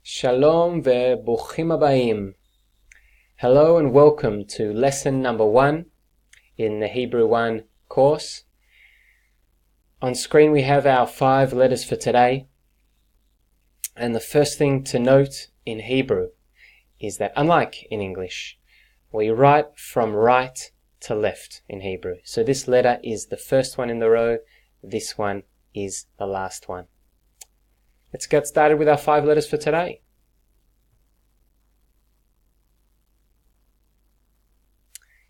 Shalom וברוכים הבאים. Hello and welcome to lesson number 1 in the Hebrew 1 course. On screen we have our 5 letters for today. And the first thing to note in Hebrew is that unlike in English, we write from right to left in Hebrew. So this letter is the first one in the row, this one is the last one. Let's get started with our 5 letters for today.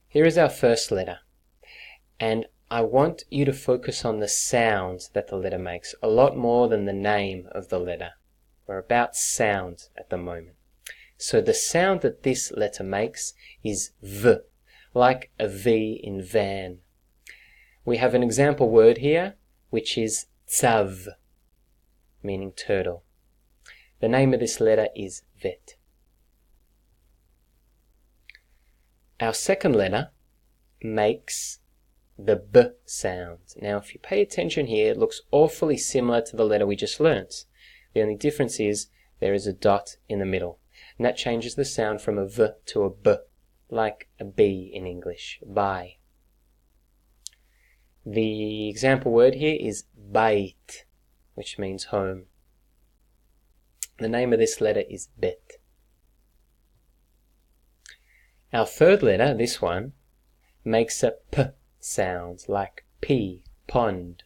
Here is our first letter, and I want you to focus on the sounds that the letter makes, a lot more than the name of the letter. We're about sound at the moment. So the sound that this letter makes is V, like a V in van. We have an example word here, which is tzav, meaning turtle. The name of this letter is vet. Our second letter makes the B sound. Now if you pay attention here, it looks awfully similar to the letter we just learnt. The only difference is there is a dot in the middle, and that changes the sound from a V to a B, like a B in English, by. The example word here is bait, which means home. The name of this letter is bet. Our third letter, this one, makes a P sound, like pea, pond.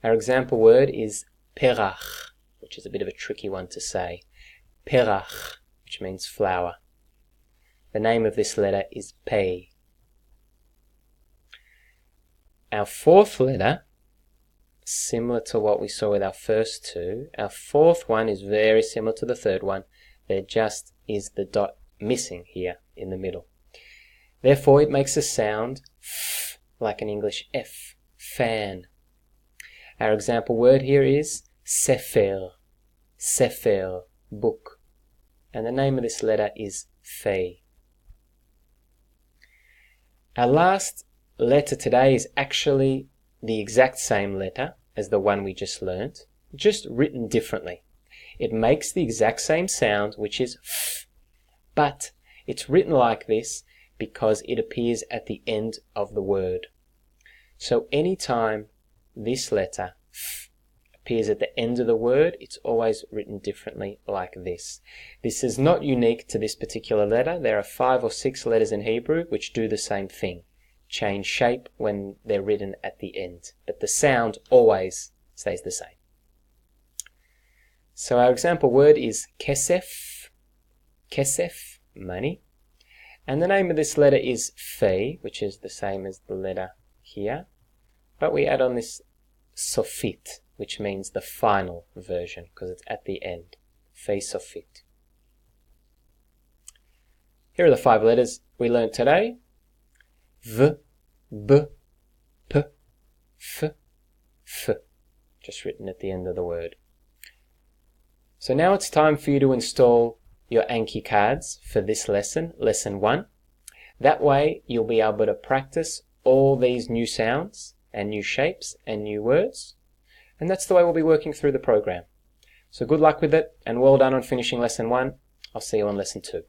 Our example word is perach, which is a bit of a tricky one to say. Perach, which means flower. The name of this letter is pei. Our fourth letter, similar to what we saw with our first two, our fourth one is very similar to the third one. There just is the dot missing here in the middle. Therefore it makes a sound F, like an English F, fan. Our example word here is sefer, sefer, book. And the name of this letter is Fei. Our last letter today is actually the exact same letter as the one we just learnt, just written differently. It makes the exact same sound, which is F, but it's written like this because it appears at the end of the word. So anytime this letter F appears at the end of the word, it's always written differently like this. This is not unique to this particular letter. There are 5 or 6 letters in Hebrew which do the same thing, change shape when they're written at the end, but the sound always stays the same. So our example word is kesef, kesef, money. And the name of this letter is Fei, which is the same as the letter here. But we add on this sofit, which means the final version, because it's at the end. Fei sofit. Here are the 5 letters we learned today. V, B, P, F, F. Just written at the end of the word. So now it's time for you to install your Anki cards for this lesson, lesson 1. That way you'll be able to practice all these new sounds and new shapes and new words. And that's the way we'll be working through the program. So good luck with it, and well done on finishing lesson 1. I'll see you on lesson 2.